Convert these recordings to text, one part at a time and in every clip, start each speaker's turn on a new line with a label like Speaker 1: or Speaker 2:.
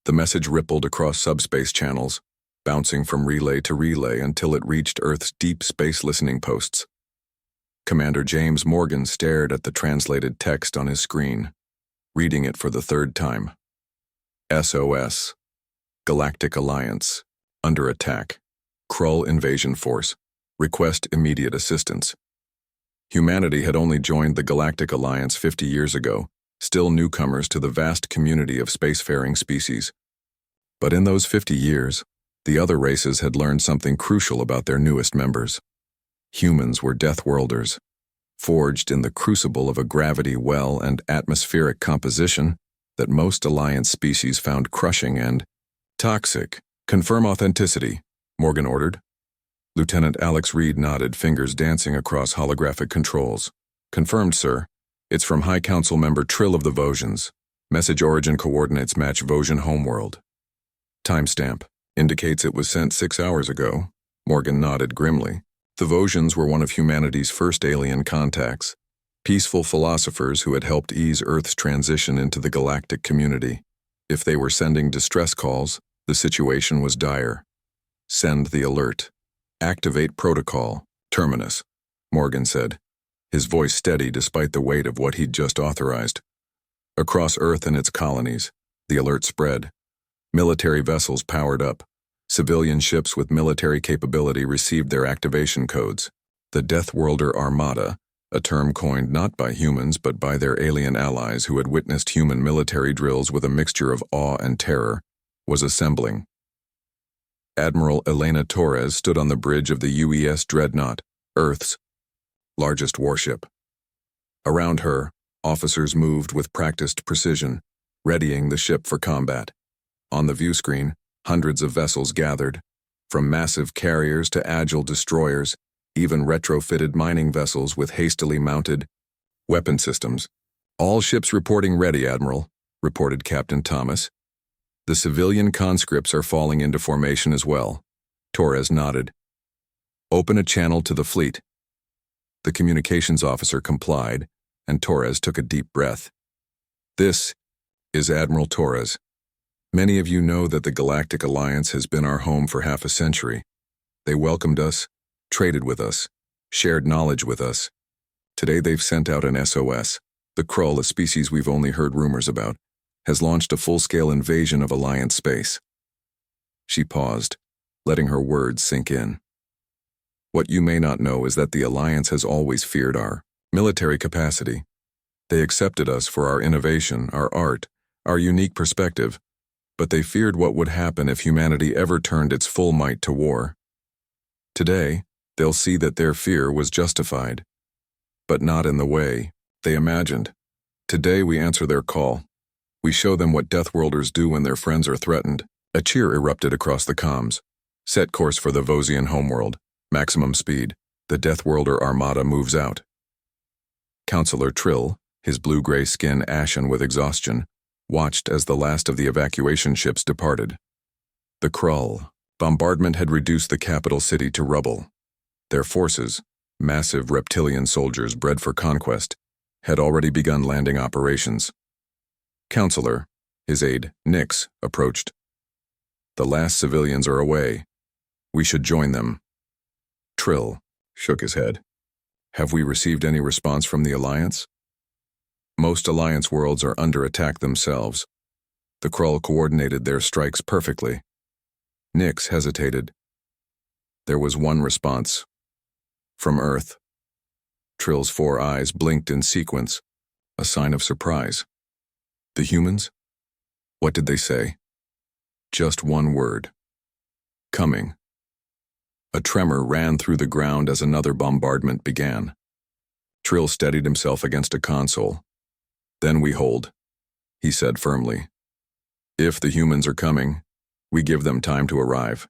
Speaker 1: The message rippled across subspace channels, bouncing from relay to relay until it reached Earth's deep space listening posts. Commander James Morgan stared at the translated text on his screen, reading it for the third time. SOS. Galactic Alliance. Under attack. Krull invasion force. Request immediate assistance. Humanity had only joined the Galactic Alliance 50 years ago, still newcomers to the vast community of spacefaring species. But in those 50 years, the other races had learned something crucial about their newest members. Humans were Deathworlders, forged in the crucible of a gravity well and atmospheric composition that most Alliance species found crushing and toxic. Confirm authenticity, Morgan ordered. Lieutenant Alex Reed nodded, fingers dancing across holographic controls. Confirmed, sir. It's from High Council member Trill of the Vosians. Message origin coordinates match Vosian homeworld. Timestamp indicates it was sent 6 hours ago. Morgan nodded grimly. The Vosians were one of humanity's first alien contacts, peaceful philosophers who had helped ease Earth's transition into the galactic community. If they were sending distress calls, the situation was dire. Send the alert. Activate protocol. Terminus, Morgan said, his voice steady despite the weight of what he'd just authorized. Across Earth and its colonies, the alert spread. Military vessels powered up. Civilian ships with military capability received their activation codes. The Deathworlder Armada, a term coined not by humans but by their alien allies who had witnessed human military drills with a mixture of awe and terror, was assembling. Admiral Elena Torres stood on the bridge of the UES Dreadnought, Earth's largest warship. Around her, officers moved with practiced precision, readying the ship for combat. On the view screen, hundreds of vessels gathered, from massive carriers to agile destroyers, even retrofitted mining vessels with hastily mounted weapon systems. All ships reporting ready, Admiral, reported Captain Thomas. The civilian conscripts are falling into formation as well. Torres nodded. Open a channel to the fleet. The communications officer complied, and Torres took a deep breath. This is Admiral Torres. Many of you know that the Galactic Alliance has been our home for half a century. They welcomed us, traded with us, shared knowledge with us. Today they've sent out an SOS. The Krull, a species we've only heard rumors about, has launched a full-scale invasion of Alliance space. She paused, letting her words sink in. What you may not know is that the Alliance has always feared our military capacity. They accepted us for our innovation, our art, our unique perspective, but they feared what would happen if humanity ever turned its full might to war. Today, they'll see that their fear was justified, but not in the way they imagined. Today we answer their call. We show them what Deathworlders do when their friends are threatened. A cheer erupted across the comms. Set course for the Vosian homeworld. Maximum speed. The Deathworlder Armada moves out. Counselor Trill, his blue-gray skin ashen with exhaustion, watched as the last of the evacuation ships departed. The Krull. Bombardment had reduced the capital city to rubble. Their forces, massive reptilian soldiers bred for conquest, had already begun landing operations. Counselor, his aide, Nix, approached. The last civilians are away. We should join them. Trill shook his head. Have we received any response from the Alliance? Most Alliance worlds are under attack themselves. The Krull coordinated their strikes perfectly. Nix hesitated. There was one response. From Earth. Trill's 4 eyes blinked in sequence, a sign of surprise. The humans? What did they say? Just one word. Coming. A tremor ran through the ground as another bombardment began. Trill steadied himself against a console. Then we hold, he said firmly. If the humans are coming, we give them time to arrive.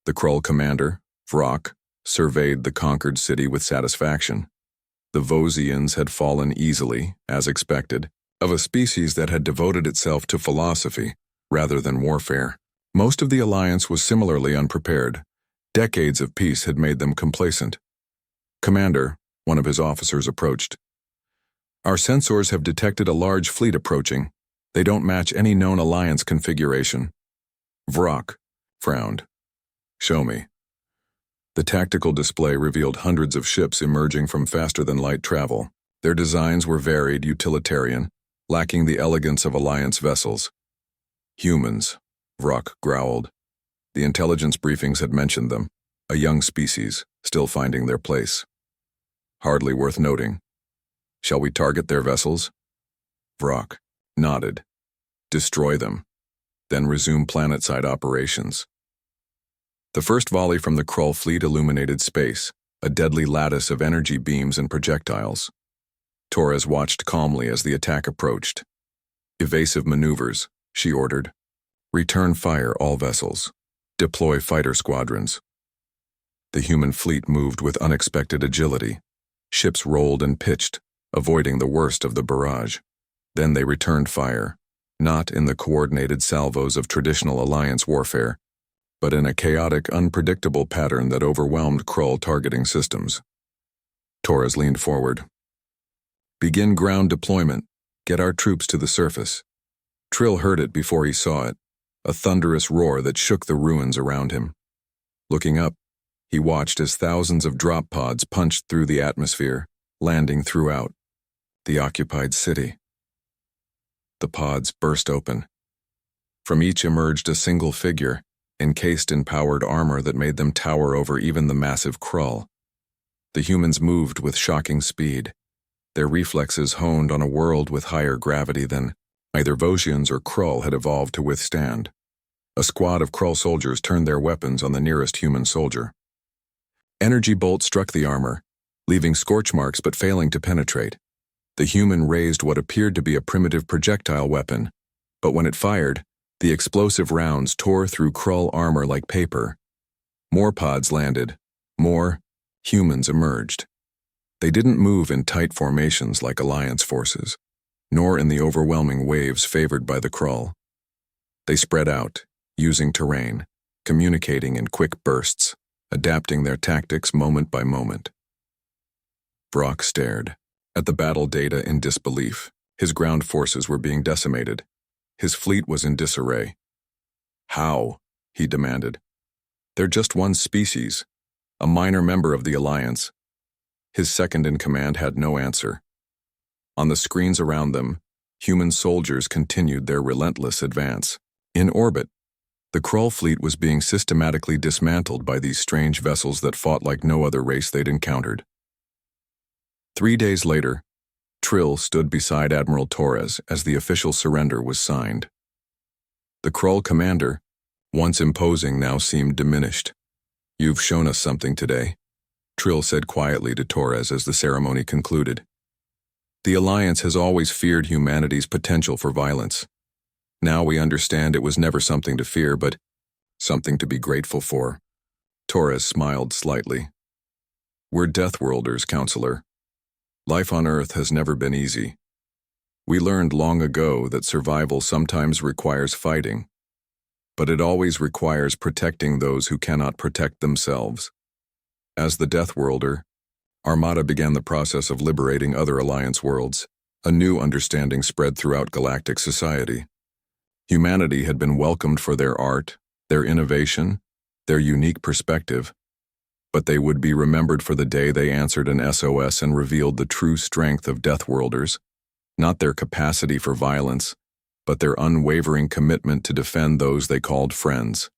Speaker 1: The Krull commander, Vrock, surveyed the conquered city with satisfaction. The Vosians had fallen easily, as expected, of a species that had devoted itself to philosophy rather than warfare. Most of the Alliance was similarly unprepared. Decades of peace had made them complacent. Commander, one of his officers approached. Our sensors have detected a large fleet approaching. They don't match any known alliance configuration. Vrock frowned. Show me. The tactical display revealed hundreds of ships emerging from faster-than-light travel. Their designs were varied, utilitarian, lacking the elegance of alliance vessels. Humans, Vrock growled. The intelligence briefings had mentioned them, a young species, still finding their place. Hardly worth noting. Shall we target their vessels? Vrock nodded. Destroy them, then resume planet-side operations. The first volley from the Krull fleet illuminated space, a deadly lattice of energy beams and projectiles. Torres watched calmly as the attack approached. Evasive maneuvers, she ordered. Return fire all vessels. Deploy fighter squadrons. The human fleet moved with unexpected agility. Ships rolled and pitched, avoiding the worst of the barrage. Then they returned fire, not in the coordinated salvos of traditional alliance warfare, but in a chaotic, unpredictable pattern that overwhelmed Krull targeting systems. Torres leaned forward. Begin ground deployment. Get our troops to the surface. Trill heard it before he saw it, a thunderous roar that shook the ruins around him. Looking up, he watched as thousands of drop pods punched through the atmosphere, landing throughout the occupied city. The pods burst open. From each emerged a single figure, encased in powered armor that made them tower over even the massive Krull. The humans moved with shocking speed, their reflexes honed on a world with higher gravity than either Vosgians or Krull had evolved to withstand. A squad of Krull soldiers turned their weapons on the nearest human soldier. Energy bolts struck the armor, leaving scorch marks but failing to penetrate. The human raised what appeared to be a primitive projectile weapon, but when it fired, the explosive rounds tore through Krull armor like paper. More pods landed. More humans emerged. They didn't move in tight formations like Alliance forces, nor in the overwhelming waves favored by the Krull. They spread out, using terrain, communicating in quick bursts, adapting their tactics moment by moment. Vrock stared at the battle data in disbelief. His ground forces were being decimated. His fleet was in disarray. How? He demanded. They're just one species, a minor member of the Alliance. His second-in-command had no answer. On the screens around them, human soldiers continued their relentless advance. In orbit, the Krull fleet was being systematically dismantled by these strange vessels that fought like no other race they'd encountered. 3 days later, Trill stood beside Admiral Torres as the official surrender was signed. The Krull commander, once imposing, now seemed diminished. You've shown us something today, Trill said quietly to Torres as the ceremony concluded. The Alliance has always feared humanity's potential for violence. Now we understand it was never something to fear, but something to be grateful for. Torres smiled slightly. We're Deathworlders, Counselor. Life on Earth has never been easy. We learned long ago that survival sometimes requires fighting, but it always requires protecting those who cannot protect themselves. As the Deathworlder, Armada began the process of liberating other Alliance worlds. A new understanding spread throughout galactic society. Humanity had been welcomed for their art, their innovation, their unique perspective, but they would be remembered for the day they answered an SOS and revealed the true strength of Deathworlders, not their capacity for violence, but their unwavering commitment to defend those they called friends.